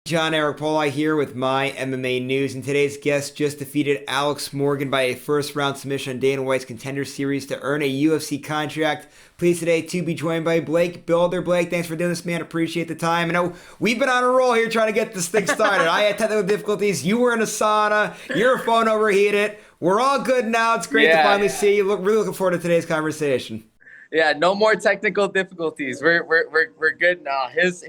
John Eric Poli here with my MMA news, and today's guest just defeated Alex Morgan by a first-round submission on Dana White's Contender Series to earn a UFC contract. Pleased today to be joined by Blake Bilder. Blake, thanks for doing this, man. Appreciate the time. I know we've been on a roll here trying to get this thing started. I had technical difficulties. You were in a sauna. Your phone overheated. We're all good now. It's great to finally see you. Really looking forward to today's conversation. Yeah, no more technical difficulties. We're good now. His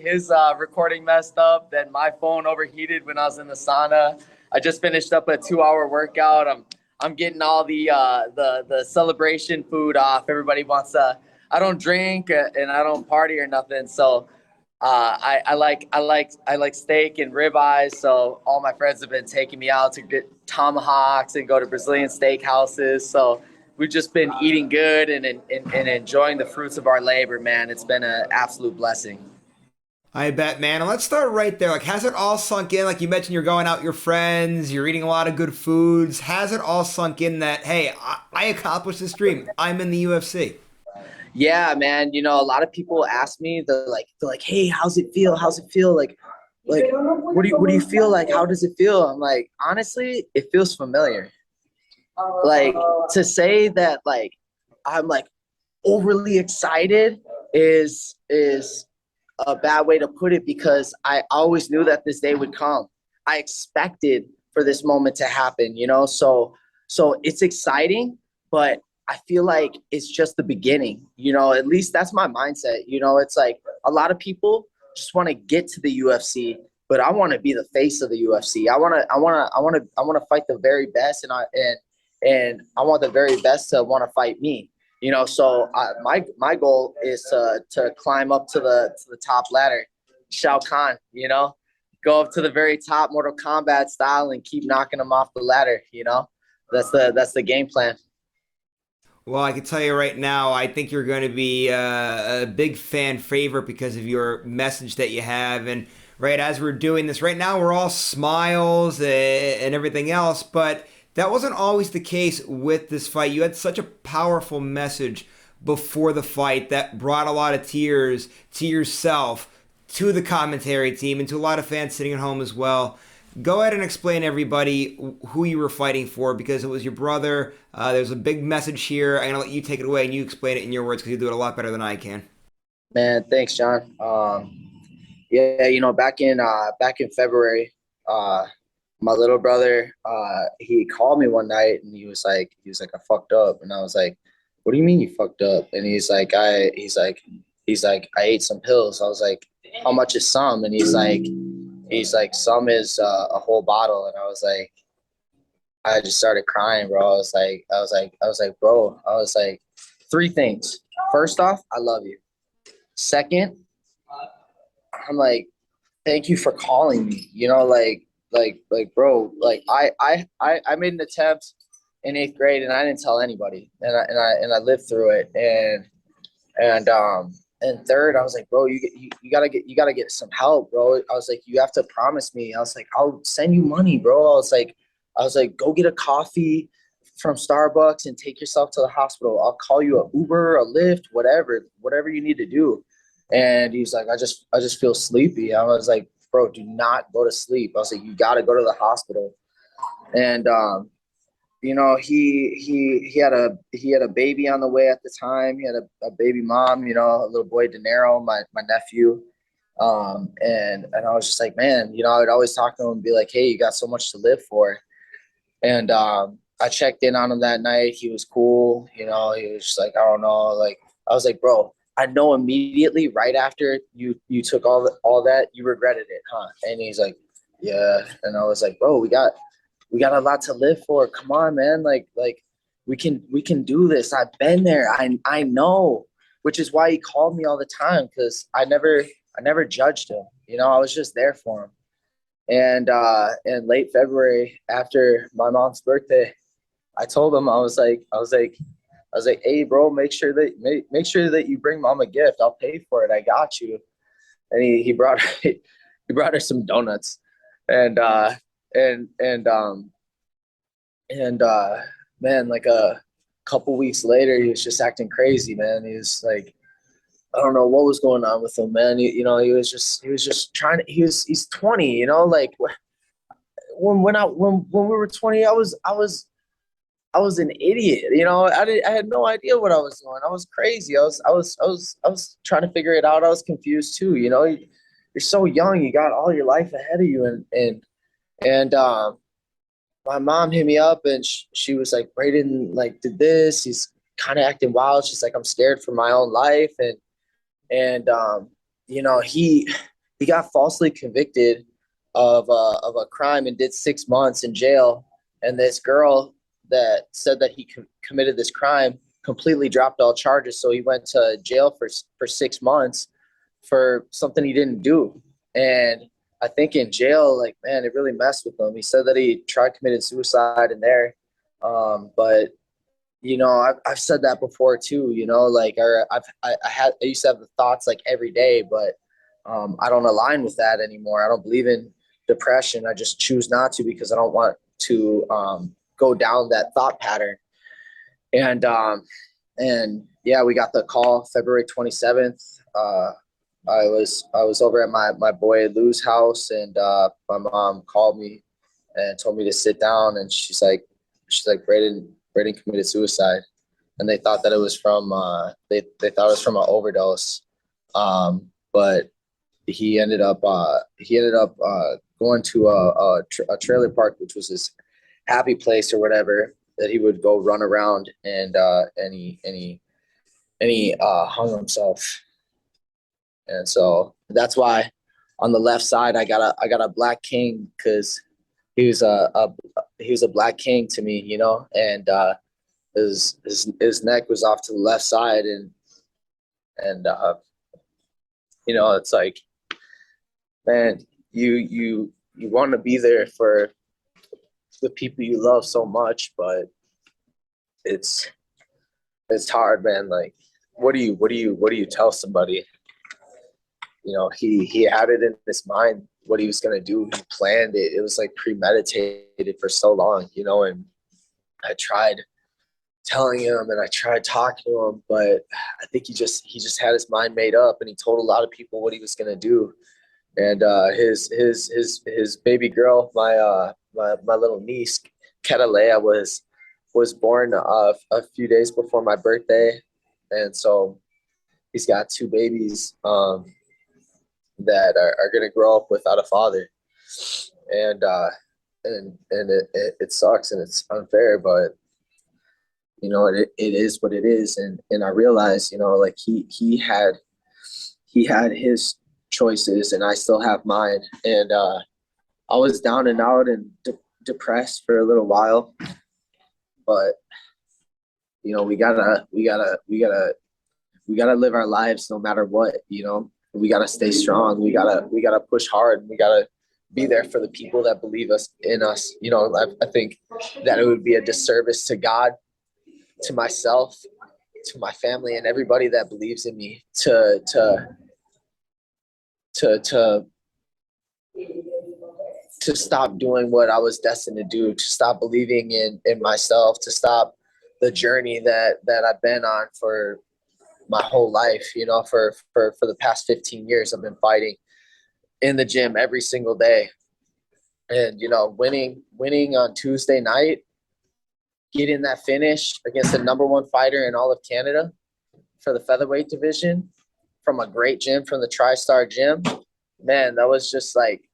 recording messed up, then my phone overheated when I was in the sauna. I just finished up a 2-hour workout. I'm getting all the celebration food off. Everybody wants I don't drink and I don't party or nothing. So I like steak and ribeyes. So all my friends have been taking me out to get tomahawks and go to Brazilian steakhouses. So we've just been eating good and enjoying the fruits of our labor, man. It's been an absolute blessing. I bet, man. And let's start right there. Like, has it all sunk in? Like you mentioned, you're going out with your friends, you're eating a lot of good foods. Has it all sunk in that, hey, I accomplished this dream. I'm in the UFC? Yeah, man. You know, a lot of people ask me, they're like, hey, how's it feel? How's it feel? Like, what do you feel like? How does it feel? I'm like, honestly, it feels familiar. Like, to say that like I'm like overly excited is a bad way to put it, because I always knew that this day would come. I expected for this moment to happen, you know? So it's exciting, but I feel like it's just the beginning, you know? At least that's my mindset. You know, it's like a lot of people just want to get to the UFC, but I want to be the face of the UFC. I want to fight the very best, and I want the very best to want to fight me. You know, so my goal is to climb up to the top ladder, Shao Kahn. You know, go up to the very top, Mortal Kombat style, and keep knocking them off the ladder. You know, that's the game plan. Well, I can tell you right now, I think you're going to be a big fan favorite because of your message that you have. And right as we're doing this right now, we're all smiles and everything else, but that wasn't always the case with this fight. You had such a powerful message before the fight that brought a lot of tears to yourself, to the commentary team, and to a lot of fans sitting at home as well. Go ahead and explain to everybody who you were fighting for, because it was your brother. There's a big message here. I'm going to let you take it away and you explain it in your words, because you do it a lot better than I can. Man, thanks, John. Yeah, you know, back in February, my little brother, he called me one night and he was like, I fucked up. And I was like, what do you mean you fucked up? And he's like, I ate some pills. I was like, how much is some? And he's like, some is a whole bottle. And I just started crying, bro. I was like, bro, I was like, three things. First off, I love you. Second, I'm like, thank you for calling me. You know, bro, like I made an attempt in 8th grade and I didn't tell anybody, and I lived through it. And third, I was like, bro, you gotta get some help, bro. I was like, you have to promise me. I was like, I'll send you money, bro. I was like, go get a coffee from Starbucks and take yourself to the hospital. I'll call you a Uber, a Lyft, whatever you need to do. And he's like, I just feel sleepy. I was like, bro, do not go to sleep. I was like, you got to go to the hospital. And you know, he had a baby on the way at the time. He had a baby mom, you know, a little boy, De Niro, my nephew. And I was just like, man, you know, I would always talk to him and be like, hey, you got so much to live for. And I checked in on him that night. He was cool. You know, he was just like, I don't know. Like, I was like, bro, I know immediately right after you took all that, you regretted it, huh? And he's like, yeah. And I was like, bro, we got a lot to live for. Come on, man. Like we can do this. I've been there. I know, which is why he called me all the time, because I never judged him. You know, I was just there for him. And in late February, after my mom's birthday, I told him, I was like, hey, bro, make sure that you bring mom a gift. I'll pay for it. I got you. And he brought he brought her some donuts, and and and um and man, like a couple weeks later, he was just acting crazy, man. He was like, I don't know what was going on with him, man. He was just trying to. He's 20, like when we were 20, I was an idiot. I had no idea what I was doing. I was crazy. I was trying to figure it out. I was confused too. You're so young. You got all your life ahead of you, and my mom hit me up and she was like, Braden like did this. He's kind of acting wild. She's like, I'm scared for my own life, and he got falsely convicted of a crime and did 6 months in jail. And this girl that said that he committed this crime completely dropped all charges. So he went to jail for 6 months for something he didn't do. And I think in jail, like, man, it really messed with him. He said that he tried committing suicide in there. But I've said that before too, like, or I used to have the thoughts like every day, but I don't align with that anymore. I don't believe in depression. I just choose not to because I don't want to go down that thought pattern. And yeah, we got the call February 27th. I was over at my boy Lou's house, and my mom called me and told me to sit down, and she's like, Braden committed suicide, and they thought that it was from they thought it was from an overdose, but he ended up going to a trailer park, which was his happy place or whatever, that he would go run around, and he hung himself. And so that's why on the left side I got a black king, because he was a black king to me, and his neck was off to the left side, and it's like, man, you want to be there for the people you love so much, but it's hard, man. Like, what do you tell somebody? He had it in his mind what he was going to do. He planned it. It was like premeditated for so long, and I tried telling him and I tried talking to him, but I think he just had his mind made up, and he told a lot of people what he was going to do. And his baby girl, my little niece, Ketalea, was born a few days before my birthday. And so he's got two babies that are going to grow up without a father, and it sucks and it's unfair, but it is what it is. And I realized, like, he had his choices and I still have mine, and I was down and out and depressed for a little while, but we gotta live our lives no matter what. We gotta stay strong. We gotta push hard. We gotta be there for the people that believe in us. I think that it would be a disservice to God, to myself, to my family, and everybody that believes in me to stop doing what I was destined to do, to stop believing in myself, to stop the journey that I've been on for my whole life. For the past 15 years, I've been fighting in the gym every single day, and winning on Tuesday night, getting that finish against the number one fighter in all of Canada for the featherweight division from a great gym, from the TriStar gym, man, that was just like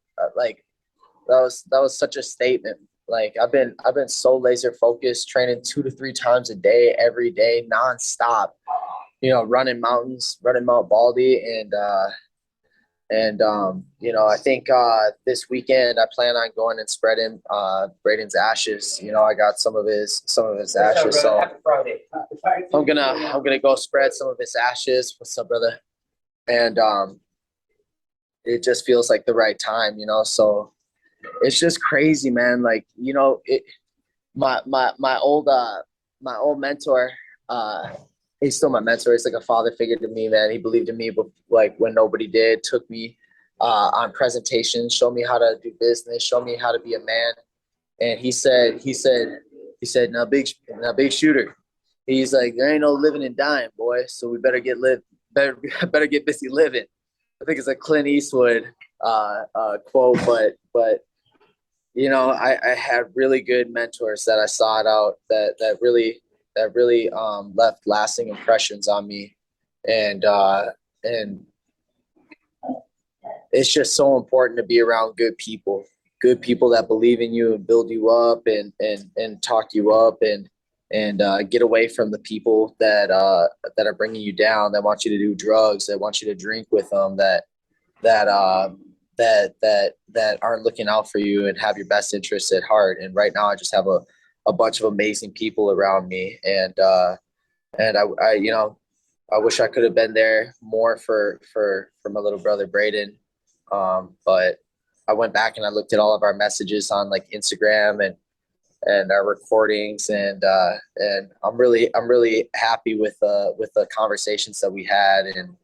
that was such a statement. Like, I've been so laser focused, training 2 to 3 times a day, every day, nonstop. Running mountains, running Mount Baldy, and I think this weekend I plan on going and spreading Braden's ashes. I got some of his ashes, so I'm gonna go spread some of his ashes. What's up, brother? And it just feels like the right time, so it's just crazy, man. Like, my old mentor, he's still my mentor. He's like a father figure to me, man. He believed in me, but like when nobody did, took me on presentations, showed me how to do business, showed me how to be a man. And he said, now big shooter. He's like, there ain't no living and dying, boy. So we better get better better get busy living. I think it's a Clint Eastwood quote, but I had really good mentors that I sought out that really left lasting impressions on me, and and it's just so important to be around good people that believe in you and build you up and talk you up and get away from the people that are bringing you down, that want you to do drugs, that want you to drink with them, that that aren't looking out for you and have your best interests at heart. And right now, I just have a bunch of amazing people around me, and I wish I could have been there more for my little brother Braden. But I went back and I looked at all of our messages on like Instagram and our recordings, and I'm really happy with the conversations that we had, and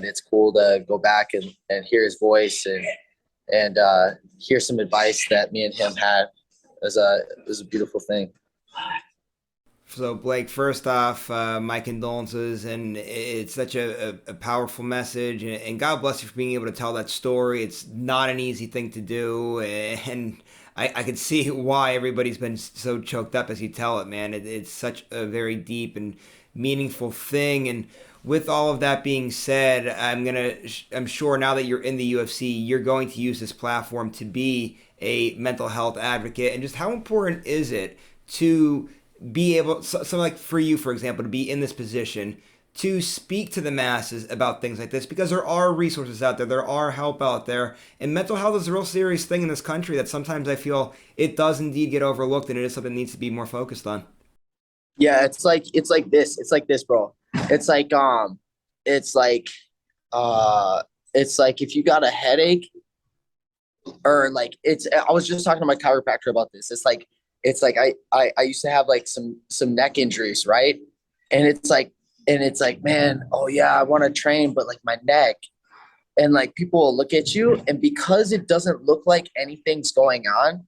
it's cool to go back and hear his voice and hear some advice that me and him had. It was a beautiful thing. So, Blake, first off, my condolences, and it's such a powerful message, and God bless you for being able to tell that story. It's not an easy thing to do, and I can see why everybody's been so choked up as you tell it, man. It's such a very deep and meaningful thing, and with all of that being said, I'm sure now that you're in the UFC, you're going to use this platform to be a mental health advocate, and just how important is it to be able, so like for you, for example, to be in this position to speak to the masses about things like this, because there are resources out there are help out there, and mental health is a real serious thing in this country that sometimes I feel it does indeed get overlooked, and it is something that needs to be more focused on. Yeah, it's like this, bro. It's like it's like it's like if you got a headache, or like it's I was just talking to my chiropractor about this. It's like I used to have like some neck injuries, right? And it's like, man, oh yeah, I want to train, but like my neck, and like people will look at you, and because it doesn't look like anything's going on,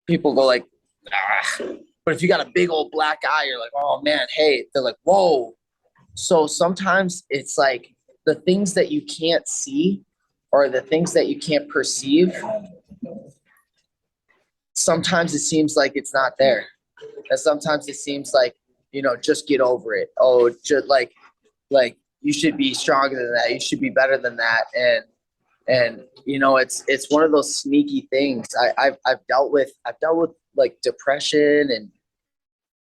people go like, ah. But if you got a big old black eye, you're like, oh man, hey, they're like, whoa. So sometimes it's like the things that you can't see or the things that you can't perceive, sometimes it seems like it's not there. And sometimes it seems like, just get over it. Oh, just like you should be stronger than that. You should be better than that. And it's one of those sneaky things. I've dealt with like depression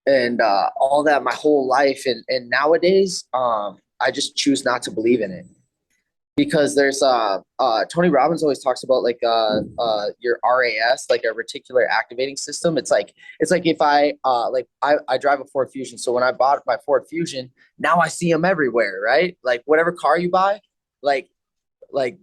and all that my whole life, and nowadays I just choose not to believe in it, because there's Tony Robbins always talks about like your RAS, like a reticular activating system. It's like if I drive a Ford Fusion, so when I bought my Ford Fusion, now I see them everywhere, right? Like whatever car you buy, like like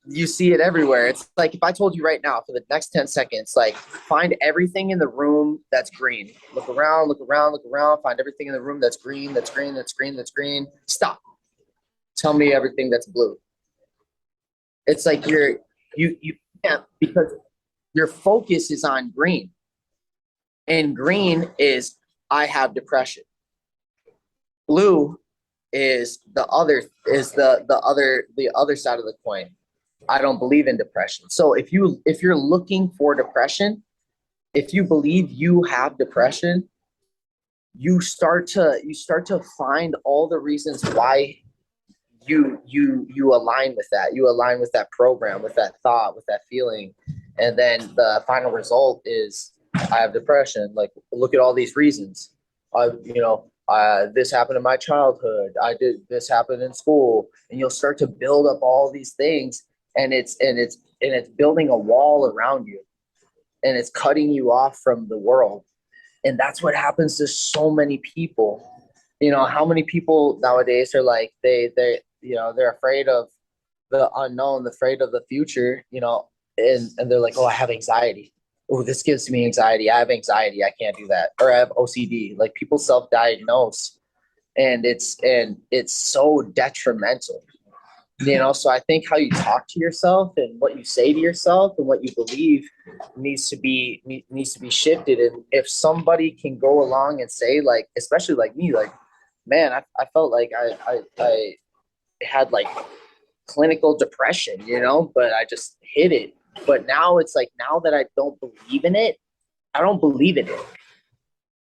you see it everywhere. It's like if I told you right now for the next 10 seconds, like find everything in the room that's green. Look around, look around, look around, find everything in the room that's green, that's green, that's green, that's green. Stop. Tell me everything that's blue. It's like you can't, because your focus is on green. And green is I have depression. Blue is the other side of the coin. I don't believe in depression. So if you're looking for depression, if you believe you have depression, you start to find all the reasons why you align with that. You align with that program, with that thought, with that feeling. And then the final result is I have depression. Like, look at all these reasons. This happened in my childhood. This happened in school, and you'll start to build up all these things, and it's building a wall around you, and it's cutting you off from the world. And that's what happens to so many people. How many people nowadays are like they're afraid of the unknown, afraid of the future, and they're like, oh, I have anxiety. Oh, this gives me anxiety. I have anxiety. I can't do that. Or I have OCD. Like, people self-diagnose, and it's so detrimental. So I think how you talk to yourself and what you say to yourself and what you believe needs to be shifted. And if somebody can go along and say, like, especially like me, like, man, I felt like had like clinical depression, but I just hit it. But now it's like, now that I don't believe in it, I don't believe in it.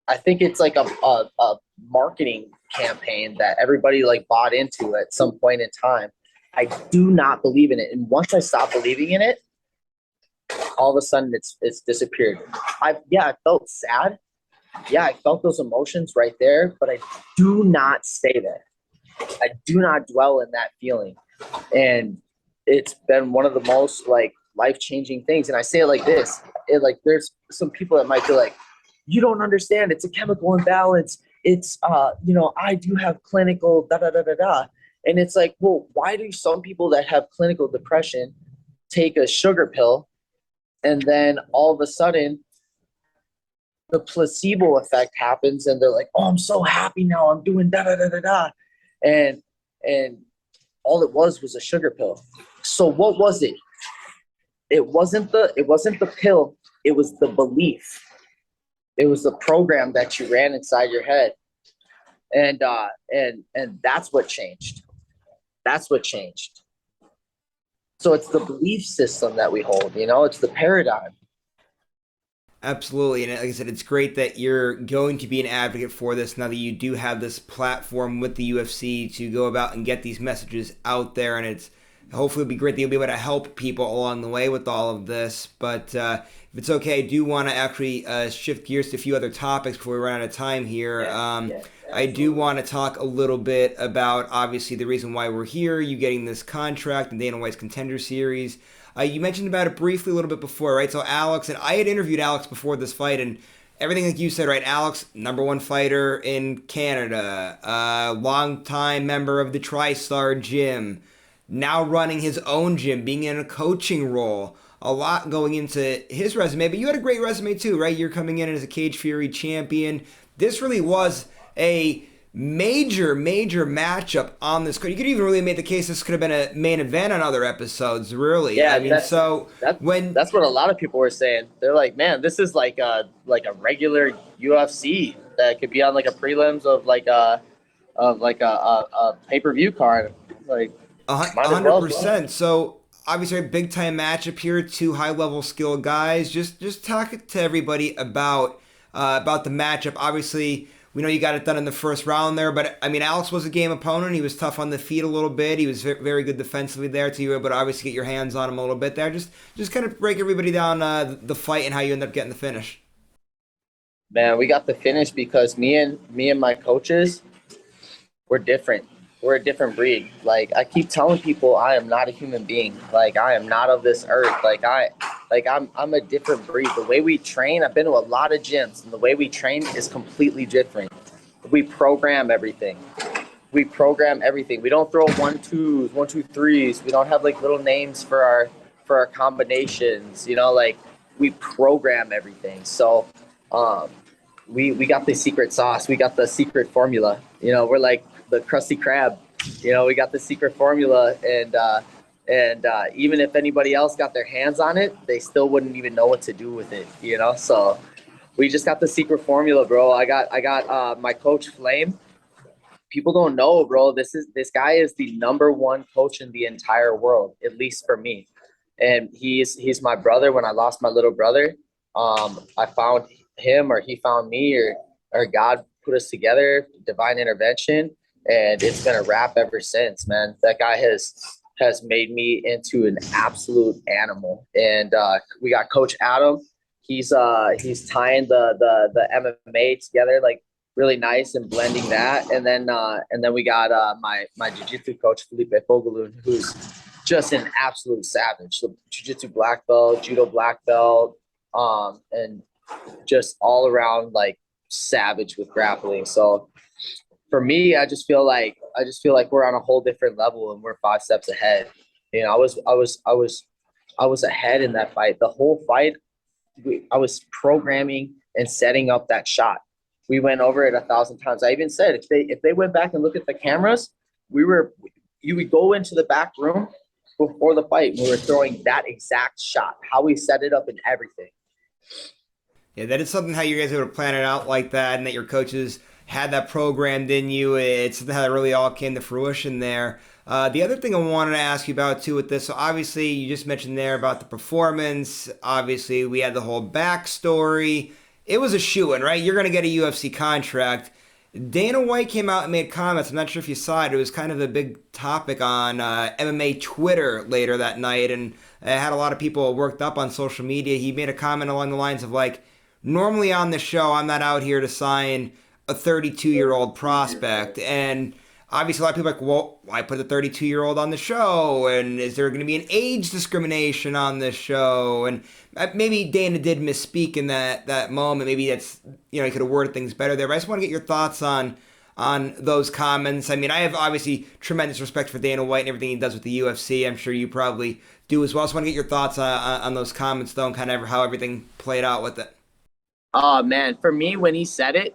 I think it's like a marketing campaign that everybody like bought into at some point in time. I do not believe in it. And once I stop believing in it, all of a sudden it's disappeared. I felt sad. Yeah, I felt those emotions right there, but I do not stay there. I do not dwell in that feeling. And it's been one of the most like life-changing things. And I say it like this, like there's some people that might be like, you don't understand, it's a chemical imbalance. It's I do have clinical da da da da da. And it's like, well, why do some people that have clinical depression take a sugar pill and then all of a sudden the placebo effect happens and they're like, oh, I'm so happy now, I'm doing da da da da da. And all it was a sugar pill. So what was it? It wasn't the pill, it was the belief. It was the program that you ran inside your head. And that's what changed. That's what changed. So it's the belief system that we hold, it's the paradigm. Absolutely. And like I said, it's great that you're going to be an advocate for this now that you do have this platform with the UFC to go about and get these messages out there. And it's hopefully it'll be great that you'll be able to help people along the way with all of this. But if it's okay, I do want to actually shift gears to a few other topics before we run out of time here. I do want to talk a little bit about, obviously, the reason why we're here, you getting this contract and Dana White's Contender Series. You mentioned about it briefly a little bit before, right? So Alex, and I had interviewed Alex before this fight, and everything like you said, right? Alex, number one fighter in Canada, longtime member of the TriStar Gym, now running his own gym, being in a coaching role. A lot going into his resume, but you had a great resume too, right? You're coming in as a Cage Fury champion. This really was a major matchup on this card. You could even really make the case this could have been a main event on other episodes, really. Yeah, I mean, that's what a lot of people were saying. They're like, man, this is like a regular UFC that could be on like a prelims of like a pay-per-view card. Like, might as well, 100%. So obviously a big time matchup here, two high level skill guys. Just talk to everybody about the matchup. Obviously, we know you got it done in the first round there, but I mean, Alex was a game opponent. He was tough on the feet a little bit. He was very good defensively there, to you were able to obviously get your hands on him a little bit there. Just kind of break everybody down the fight and how you end up getting the finish. Man, we got the finish because me and my coaches, we're different. We're a different breed. Like, I keep telling people, I am not a human being. Like, I am not of this earth. I'm a different breed. The way we train, I've been to a lot of gyms, and the way we train is completely different. We program everything. We program everything. We don't throw 1-2s, 1-2-3s. We don't have like little names for our combinations. Like, we program everything. So we got the secret sauce. We got the secret formula. We're like the Krusty Krab. We got the secret formula, and even if anybody else got their hands on it, they still wouldn't even know what to do with it. So we just got the secret formula, bro. I got my coach Flame. People don't know, bro. This guy is the number one coach in the entire world, at least for me. And he's my brother. When I lost my little brother, I found him, or he found me, or God put us together, divine intervention, and it's been a wrap ever since, man. That guy has made me into an absolute animal. And we got Coach Adam. He's tying the MMA together like really nice and blending that. And then we got my jiu-jitsu coach Felipe Fogelun, who's just an absolute savage. So jiu-jitsu black belt, judo black belt, and just all around like savage with grappling. So for me, I just feel like we're on a whole different level, and we're 5 steps ahead. I was ahead in that fight. The whole fight, I was programming and setting up that shot. We went over it 1,000 times. I even said if they went back and look at the cameras, you would go into the back room before the fight. We were throwing that exact shot, how we set it up and everything. Yeah, that is something how you guys are able to plan it out like that, and that your coaches had that programmed in you. It's something how it really all came to fruition there. The other thing I wanted to ask you about too with this, so obviously you just mentioned there about the performance. Obviously, we had the whole backstory. It was a shoo-in, right? You're going to get a UFC contract. Dana White came out and made comments. I'm not sure if you saw it. It was kind of a big topic on MMA Twitter later that night, and it had a lot of people worked up on social media. He made a comment along the lines of like, normally on the show, I'm not out here to sign a 32-year-old prospect. And obviously, a lot of people are like, well, why put a 32-year-old on the show? And is there going to be an age discrimination on this show? And maybe Dana did misspeak in that moment. Maybe that's, you know, he could have worded things better there. But I just want to get your thoughts on those comments. I mean, I have obviously tremendous respect for Dana White and everything he does with the UFC. I'm sure you probably do as well. So I want to get your thoughts on those comments, though, and kind of how everything played out with it. Oh man, for me when he said it,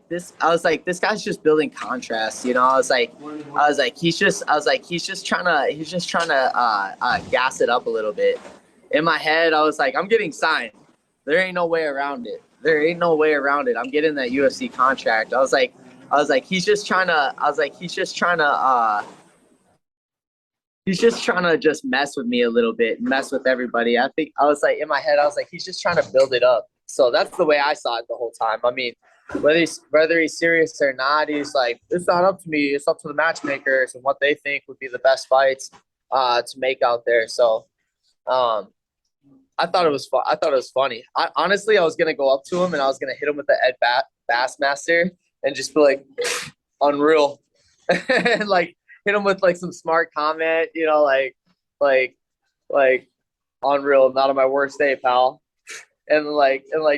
this guy's just building contrast, you know. He's just trying to gas it up a little bit. In my head, I was like, I'm getting signed. There ain't no way around it. There ain't no way around it. I'm getting that UFC contract. He's just trying to just mess with me a little bit, mess with everybody. I think I was like in my head, I was like, he's just trying to build it up. So that's the way I saw it the whole time. I mean, whether he's serious or not, he's like, it's not up to me. It's up to the matchmakers and what they think would be the best fights to make out there. So I thought it was fun. I thought it was funny. Honestly, I was gonna go up to him and I was gonna hit him with the Ed Bassmaster and just be like, unreal, and like hit him with like some smart comment, you know, like unreal, not on my worst day, pal. And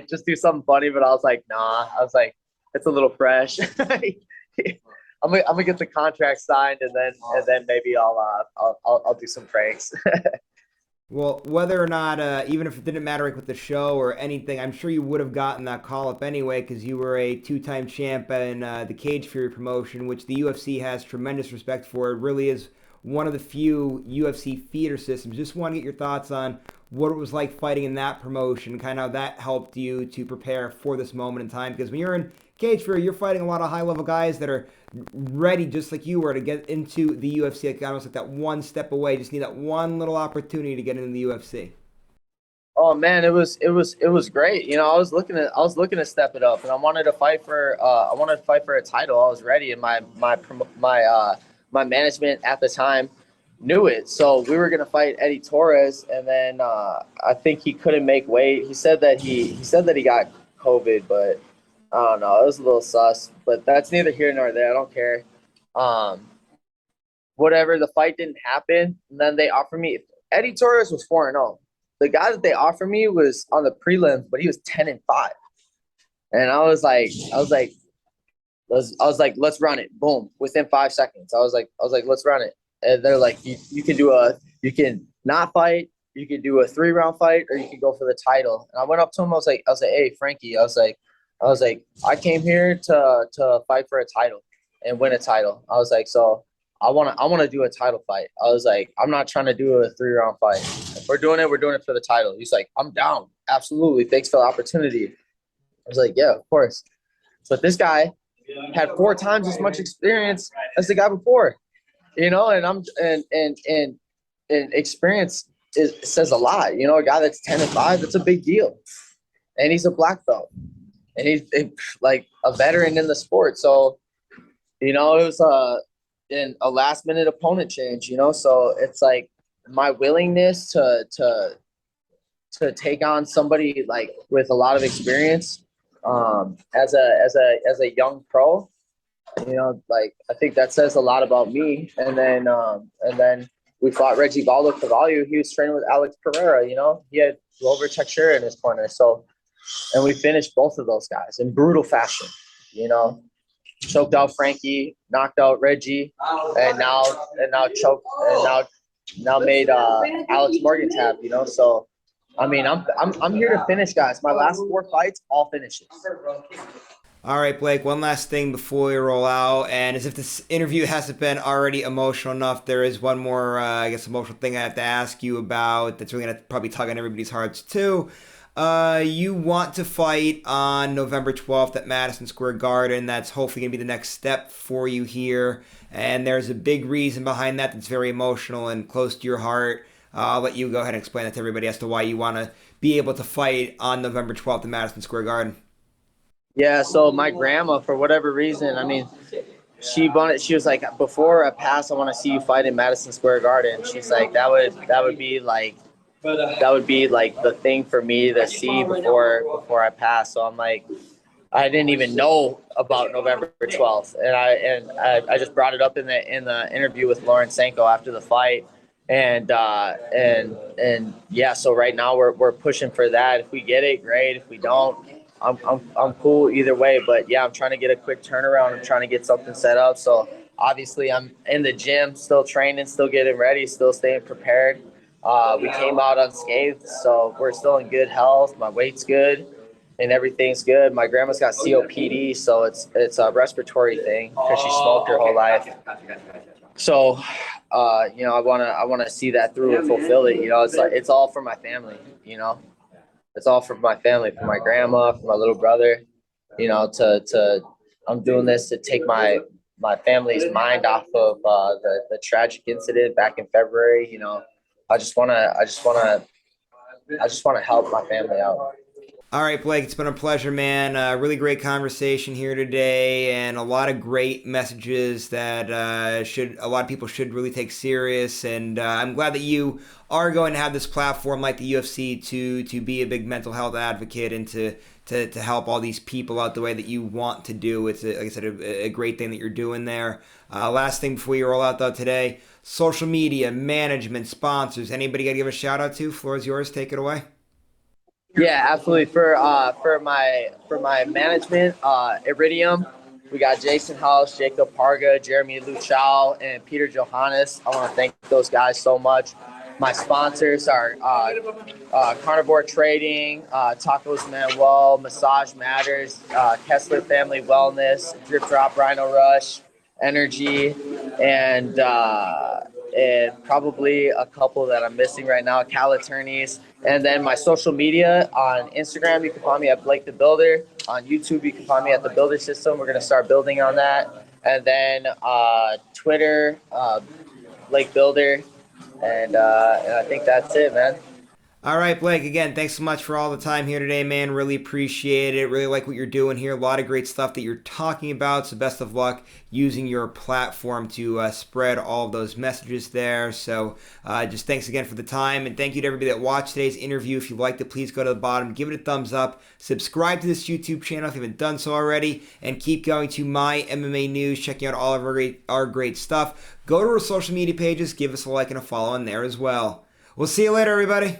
just do something funny, but I was like, nah. I was like, it's a little fresh. I'm gonna get the contract signed, and then maybe I'll do some pranks. Well, whether or not, even if it didn't matter like with the show or anything, I'm sure you would have gotten that call up anyway because you were a two-time champ in the Cage Fury promotion, which the UFC has tremendous respect for. It really is one of the few UFC feeder systems. Just want to get your thoughts on what it was like fighting in that promotion, kind of how that helped you to prepare for this moment in time. Because when you're in Cage Fury, you're fighting a lot of high-level guys that are ready, just like you were, to get into the UFC. Like almost like that one step away. Just need that one little opportunity to get into the UFC. Oh man, it was great. You know, I was looking to step it up, and I wanted to fight for a title. I was ready, and my management at the time knew it. So we were gonna fight Eddie Torres, and then I think he couldn't make weight. He said that he got COVID, but I don't know. It was a little sus, but that's neither here nor there. I don't care. Whatever. The fight didn't happen, and then they offered me. Eddie Torres was 4-0. The guy that they offered me was on the prelims, but he was 10-5. And I was like, let's run it. Boom. Within 5 seconds. I was like, let's run it. And they're like, you can not fight, you can do a 3-round fight, or you can go for the title. And I went up to him, I was like, hey, Frankie, I was like, I came here to fight for a title and win a title. I was like, so I wanna do a title fight. I was like, I'm not trying to do a 3-round fight. If we're doing it for the title. He's like, I'm down. Absolutely. Thanks for the opportunity. I was like, yeah, of course. But this guy had 4 times as much experience as the guy before. You know, and experience says a lot. You know, a guy that's 10-5, that's a big deal. And he's a black belt. And he's like a veteran in the sport. So, you know, it was a last minute opponent change, you know. So it's like my willingness to take on somebody like with a lot of experience as a young pro. You know, like I think that says a lot about me. And then we fought Reggie Baldo Carvalho. He was training with Alex Pereira. You know, he had Glover Teixeira in his corner. So, and we finished both of those guys in brutal fashion. You know, choked out Frankie, knocked out Reggie, and now made Alex Morgan tap. You know, so I mean, I'm here to finish, guys. My last 4 fights, all finishes. All right, Blake, one last thing before we roll out. And as if this interview hasn't been already emotional enough, there is one more, emotional thing I have to ask you about that's really going to probably tug on everybody's hearts, too. You want to fight on November 12th at Madison Square Garden. That's hopefully going to be the next step for you here. And there's a big reason behind that that's very emotional and close to your heart. I'll let you go ahead and explain that to everybody as to why you want to be able to fight on November 12th at Madison Square Garden. Yeah, so my grandma, for whatever reason, I mean, she was like, before I pass, I want to see you fight in Madison Square Garden. She's like, that would be like the thing for me to see before I pass. So I'm like, I didn't even know about November 12th, and I just brought it up in the interview with Lauren Sanko after the fight, and yeah. So right now we're pushing for that. If we get it, great. If we don't, I'm cool either way. But yeah, I'm trying to get a quick turnaround. I'm trying to get something set up. So obviously I'm in the gym, still training, still getting ready, still staying prepared. We came out unscathed, so we're still in good health. My weight's good, and everything's good. My grandma's got COPD, so it's a respiratory thing because she smoked her whole life. So, I wanna see that through and fulfill it. It's like it's all for my family. It's all for my family, for my grandma, for my little brother. I'm doing this to take my family's mind off of the tragic incident back in February. I just wanna help my family out. All right, Blake, it's been a pleasure, man. Really great conversation here today, and a lot of great messages that a lot of people should really take serious. And I'm glad that you are going to have this platform like the UFC to be a big mental health advocate and to help all these people out the way that you want to do. It's, like I said, a great thing that you're doing there. Last thing before you roll out, though, today, social media, management, sponsors, anybody got to give a shout out to? Floor is yours. Take it away. Yeah, absolutely. For my management, Iridium, we got Jason House, Jacob Parga, Jeremy Luchau, and Peter Johannes. I want to thank those guys so much. My sponsors are Carnivore Trading, Tacos Manuel, Massage Matters, Kessler Family Wellness, Drip Drop Rhino Rush, Energy, and probably a couple that I'm missing right now, Cal Attorneys. And then my social media on Instagram, you can find me at Blake the Builder. On YouTube, you can find me at the Builder System. We're going to start building on that. And then Twitter, Blake Builder. And I think that's it, man. All right, Blake, again, thanks so much for all the time here today, man. Really appreciate it. Really like what you're doing here. A lot of great stuff that you're talking about. So best of luck using your platform to spread all of those messages there. So just thanks again for the time. And thank you to everybody that watched today's interview. If you liked it, please go to the bottom, give it a thumbs up, subscribe to this YouTube channel if you haven't done so already, and keep going to MyMMANews, checking out all of our great stuff. Go to our social media pages, give us a like and a follow in there as well. We'll see you later, everybody.